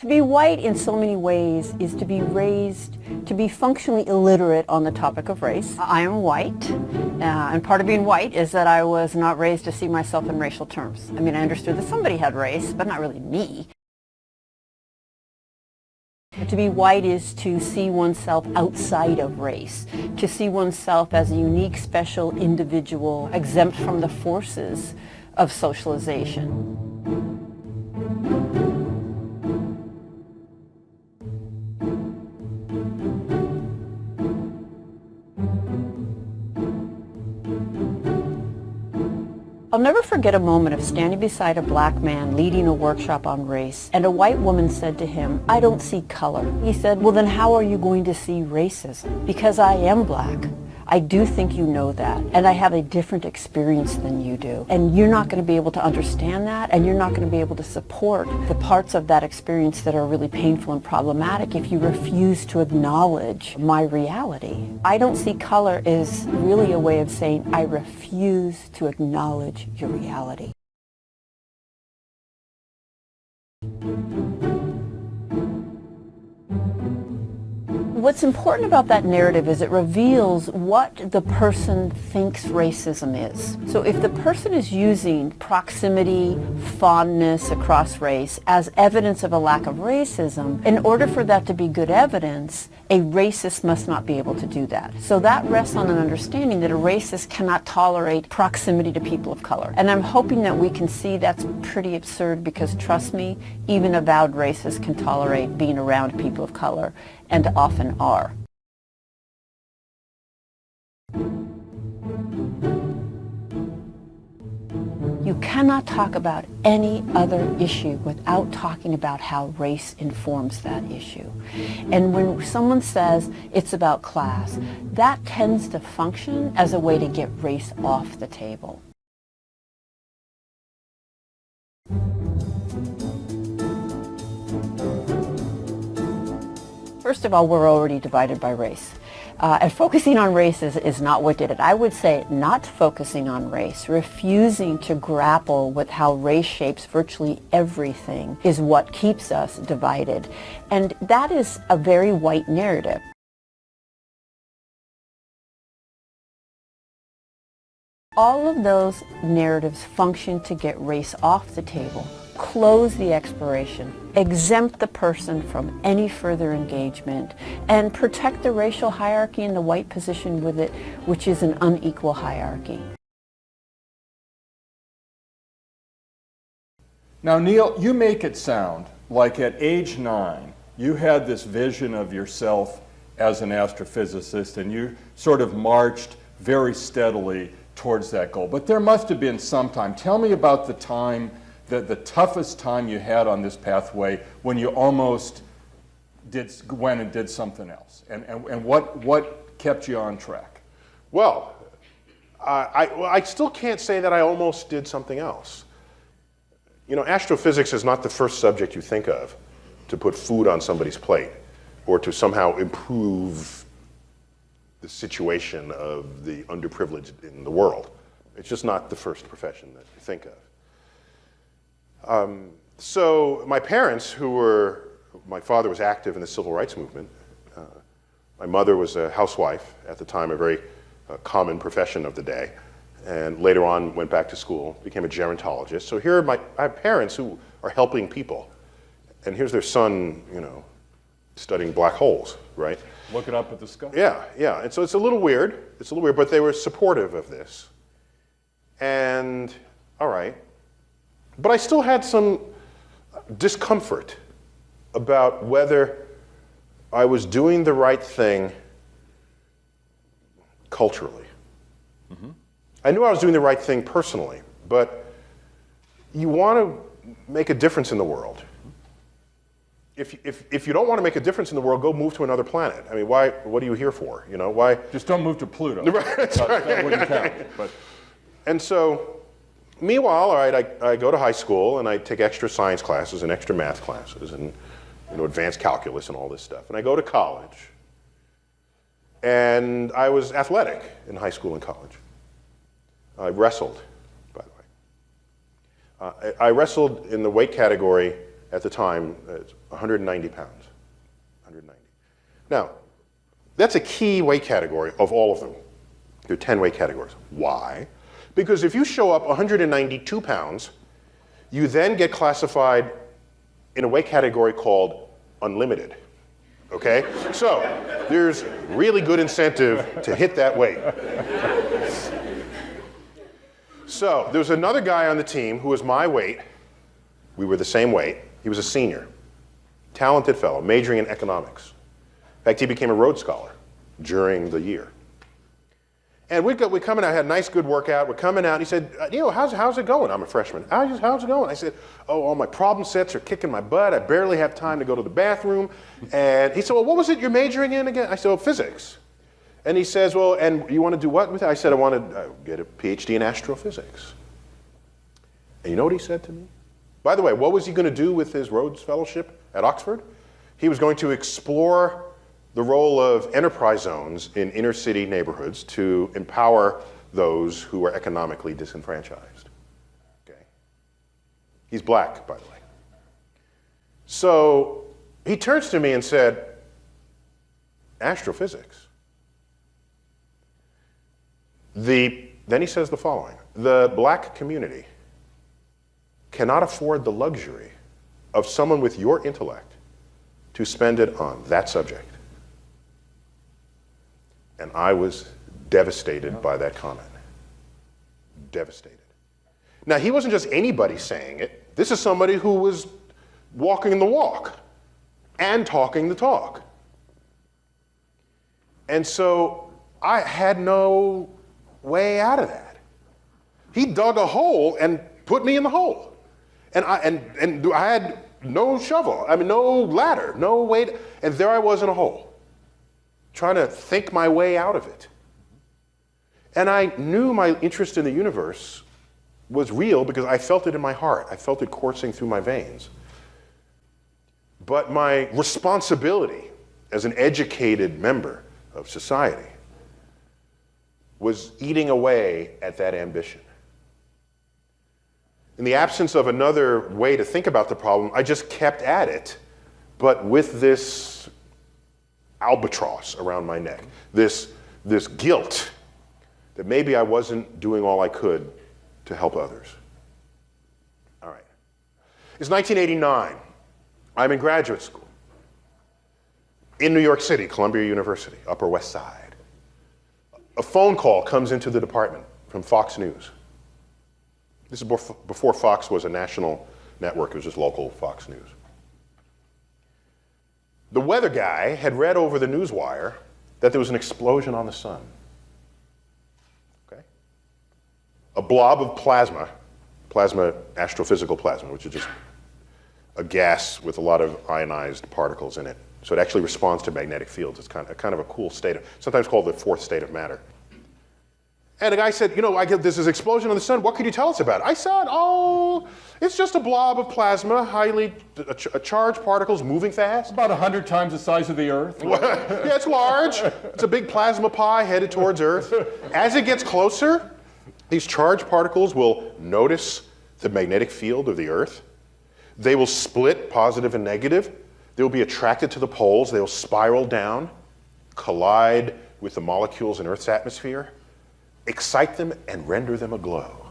To be white in so many ways is to be raised to be functionally illiterate on the topic of race. I am white, and part of being white is that I was not raised to see myself in racial terms. I mean, I understood that somebody had race, but not really me. To be white is to see oneself outside of race, to see oneself as a unique, special individual, exempt from the forces of socialization. I'll never forget a moment of standing beside a black man leading a workshop on race, and a white woman said to him, "I don't see color." He said, "Well, then how are you going to see racism?" "Because I am black. I do think you know that, and I have a different experience than you do. And you're not going to be able to understand that, and you're not going to be able to support the parts of that experience that are really painful and problematic if you refuse to acknowledge my reality." I don't see color is really a way of saying I refuse to acknowledge your reality. What's important about that narrative is it reveals what the person thinks racism is. So if the person is using proximity, fondness across race as evidence of a lack of racism, in order for that to be good evidence, a racist must not be able to do that. So that rests on an understanding that a racist cannot tolerate proximity to people of color. And I'm hoping that we can see that's pretty absurd, because trust me, even avowed racists can tolerate being around people of color, and often are. You cannot talk about any other issue without talking about how race informs that issue. And when someone says it's about class, that tends to function as a way to get race off the table. First of all, we're already divided by race. And focusing on race is not what did it. I would say not focusing on race, refusing to grapple with how race shapes virtually everything, is what keeps us divided. And that is a very white narrative. All of those narratives function to get race off the table, close the exploration, exempt the person from any further engagement, and protect the racial hierarchy and the white position with it, which is an unequal hierarchy. Now, Neil, you make it sound like at age 9, you had this vision of yourself as an astrophysicist, and you sort of marched very steadily towards that goal. But there must have been some time. Tell me about the time, the toughest time you had on this pathway, when you almost went and did something else, and what kept you on track? Well, I still can't say that I almost did something else. You know, astrophysics is not the first subject you think of to put food on somebody's plate or to somehow improve the situation of the underprivileged in the world. It's just not the first profession that you think of. So my parents, my father was active in the civil rights movement. My mother was a housewife at the time, a very common profession of the day, and later on went back to school, became a gerontologist. So here I have parents who are helping people, and here's their son, you know, studying black holes, right? Looking up at the sky. Yeah, yeah. And so it's a little weird. It's a little weird, but they were supportive of this. And all right. But I still had some discomfort about whether I was doing the right thing culturally. Mm-hmm. I knew I was doing the right thing personally, but you want to make a difference in the world. If you don't want to make a difference in the world, go move to another planet. I mean, why? What are you here for? You know, why? Just don't move to Pluto. That's right. That wouldn't count. But. And so, meanwhile, all right, I go to high school and I take extra science classes and extra math classes and, you know, advanced calculus and all this stuff. And I go to college, and I was athletic in high school and college. I wrestled, by the way. I wrestled in the weight category at the time, 190 pounds. 190. Now, that's a key weight category of all of them. There are 10 weight categories. Why? Because if you show up 192 pounds, you then get classified in a weight category called unlimited. Okay? So, there's really good incentive to hit that weight. So, there was another guy on the team who was my weight. We were the same weight. He was a senior. Talented fellow, majoring in economics. In fact, he became a Rhodes Scholar during the year. And we're coming out, had a nice, good workout. We're coming out, and he said, Neil, how's it going? I'm a freshman. How's it going? I said, oh, all my problem sets are kicking my butt. I barely have time to go to the bathroom. And he said, well, what was it you're majoring in again? I said, well, physics. And he says, well, and you want to do what with it? I said, I want to get a PhD in astrophysics. And you know what he said to me? By the way, what was he going to do with his Rhodes Fellowship at Oxford? He was going to explore the role of enterprise zones in inner city neighborhoods to empower those who are economically disenfranchised. Okay? He's black, by the way. So he turns to me and said, astrophysics. Then he says the following: the black community cannot afford the luxury of someone with your intellect to spend it on that subject. And I was devastated by that comment. Devastated. Now, he wasn't just anybody saying it. This is somebody who was walking the walk and talking the talk. And so I had no way out of that. He dug a hole and put me in the hole. And I had no shovel, no ladder, no way to, and there I was in a hole, trying to think my way out of it. And I knew my interest in the universe was real because I felt it in my heart. I felt it coursing through my veins. But my responsibility as an educated member of society was eating away at that ambition. In the absence of another way to think about the problem, I just kept at it, but with this albatross around my neck, this guilt that maybe I wasn't doing all I could to help others. All right. It's 1989. I'm in graduate school in New York City, Columbia University, Upper West Side. A phone call comes into the department from Fox News. This is before Fox was a national network. It was just local Fox News. The weather guy had read over the newswire that there was an explosion on the sun. Okay? A blob of plasma, astrophysical plasma, which is just a gas with a lot of ionized particles in it. So it actually responds to magnetic fields. It's kind of a cool state sometimes called the fourth state of matter. And the guy said, there's this explosion on the sun. What can you tell us about it? I said, it's just a blob of plasma, highly charged particles moving fast. About 100 times the size of the Earth. Yeah, it's large. It's a big plasma pie headed towards Earth. As it gets closer, these charged particles will notice the magnetic field of the Earth. They will split positive and negative. They will be attracted to the poles. They will spiral down, collide with the molecules in Earth's atmosphere, excite them and render them aglow,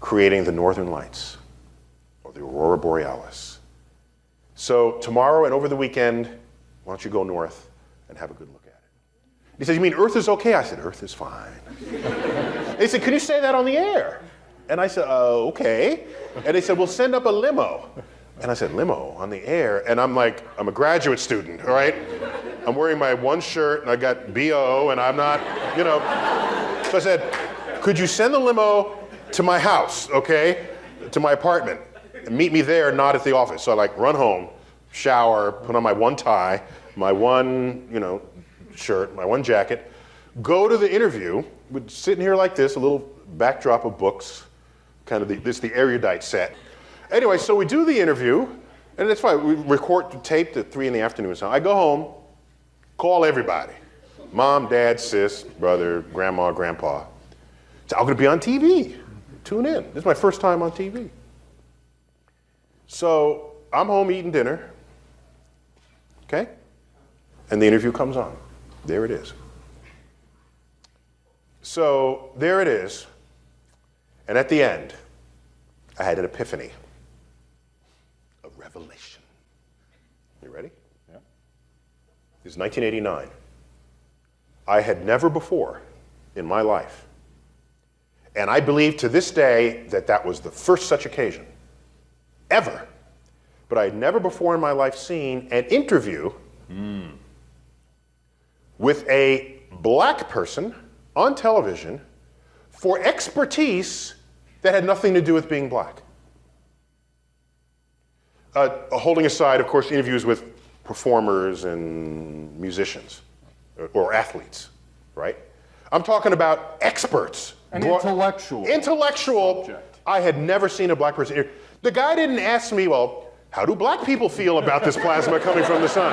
creating the northern lights, or the aurora borealis. So tomorrow and over the weekend, why don't you go north and have a good look at it? He said, you mean Earth is okay? I said, Earth is fine. They said, can you say that on the air? And I said, okay. And they said, we'll send up a limo. And I said, limo on the air? And I'm like, I'm a graduate student, all right? I'm wearing my one shirt and I got BO and I'm not, So I said, could you send the limo to my house, okay? To my apartment, and meet me there, not at the office. So I run home, shower, put on my one tie, my one, shirt, my one jacket, go to the interview, sitting here like this, a little backdrop of books, kind of the erudite set. Anyway, so we do the interview, and it's fine. We record taped at 3 in the afternoon. So I go home, call everybody. Mom, dad, sis, brother, grandma, grandpa. So I'm going to be on TV. Tune in. This is my first time on TV. So I'm home eating dinner, okay? And the interview comes on. There it is. So there it is. And at the end, I had an epiphany, a revelation. You ready? Yeah. This is 1989. I had never before in my life, and I believe to this day that that was the first such occasion, ever, but I had never before in my life seen an interview with a black person on television for expertise that had nothing to do with being black. Holding aside, of course, interviews with performers and musicians or athletes, right? I'm talking about experts. An intellectual subject. I had never seen a black person. The guy didn't ask me, well, how do black people feel about this plasma coming from the sun?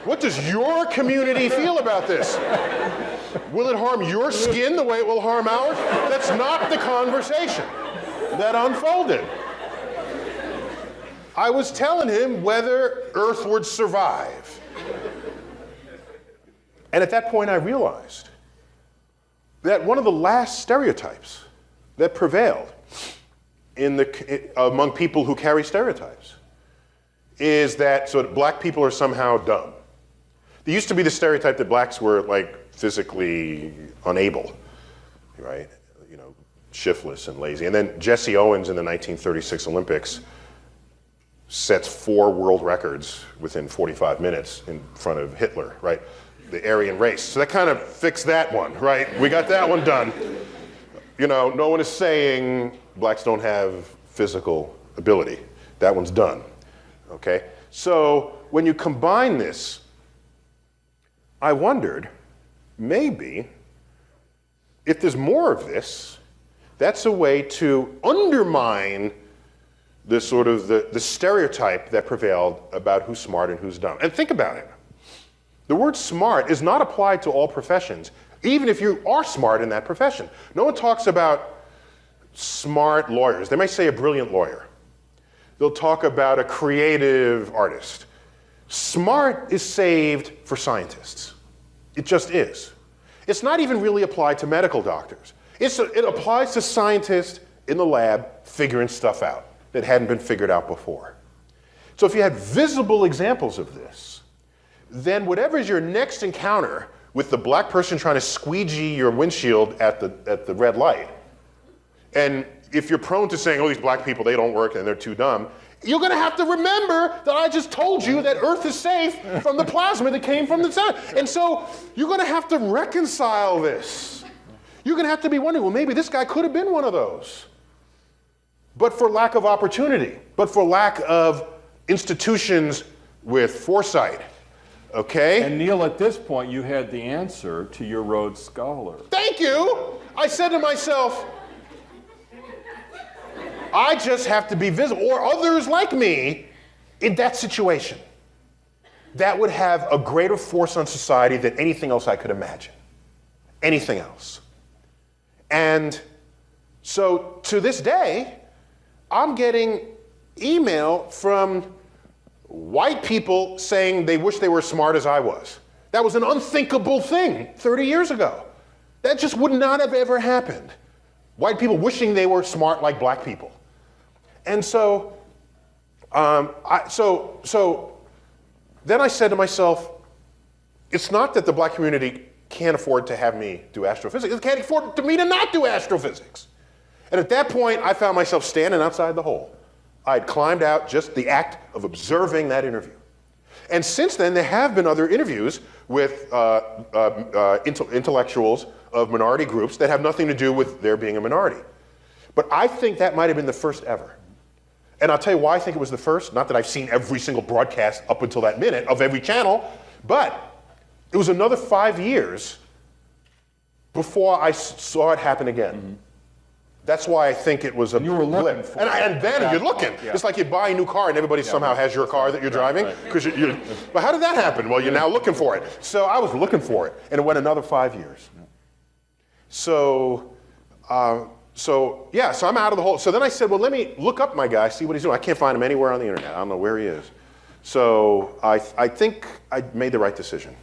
What does your community feel about this? Will it harm your skin the way it will harm ours? That's not the conversation that unfolded. I was telling him whether Earth would survive. And at that point I realized that one of the last stereotypes that prevailed among people who carry stereotypes is that black people are somehow dumb. There used to be the stereotype that blacks were like physically unable, right? You know, shiftless and lazy. And then Jesse Owens in the 1936 Olympics sets 4 world records within 45 minutes in front of Hitler, right? The Aryan race. So that kind of fixed that one, right? We got that one done. You know, no one is saying blacks don't have physical ability. That one's done, okay? So when you combine this, I wondered, maybe, if there's more of this, that's a way to undermine the sort of the stereotype that prevailed about who's smart and who's dumb. And think about it. The word smart is not applied to all professions, even if you are smart in that profession. No one talks about smart lawyers. They might say a brilliant lawyer. They'll talk about a creative artist. Smart is saved for scientists. It just is. It's not even really applied to medical doctors. It applies to scientists in the lab figuring stuff out that hadn't been figured out before. So if you had visible examples of this, then whatever is your next encounter with the black person trying to squeegee your windshield at the red light, and if you're prone to saying, oh, these black people, they don't work and they're too dumb, you're gonna have to remember that I just told you that Earth is safe from the plasma that came from the sun. And so you're gonna have to reconcile this. You're gonna have to be wondering, well, maybe this guy could have been one of those. But for lack of opportunity, but for lack of institutions with foresight, okay? And Neil, at this point, you had the answer to your Rhodes Scholar. Thank you! I said to myself, I just have to be visible, or others like me, in that situation. That would have a greater force on society than anything else I could imagine. Anything else. And so to this day, I'm getting email from white people saying they wish they were as smart as I was. That was an unthinkable thing 30 years ago. That just would not have ever happened. White people wishing they were smart like black people. And so, then I said to myself, it's not that the black community can't afford to have me do astrophysics. It can't afford me to not do astrophysics. And at that point, I found myself standing outside the hole. I had climbed out, just the act of observing that interview. And since then, there have been other interviews with intellectuals of minority groups that have nothing to do with their being a minority. But I think that might have been the first ever. And I'll tell you why I think it was the first. Not that I've seen every single broadcast up until that minute of every channel, but it was another 5 years before I saw it happen again. Mm-hmm. That's why I think it was a you were looking blip. And then you're looking. Yeah. It's like you buy a new car and everybody somehow has your car that you're driving. Because but how did that happen? Well, you're now looking for it. So I was looking for it, and it went another 5 years. So So yeah, so I'm out of the hole. So then I said, well, let me look up my guy, see what he's doing. I can't find him anywhere on the internet. I don't know where he is. So I think I made the right decision.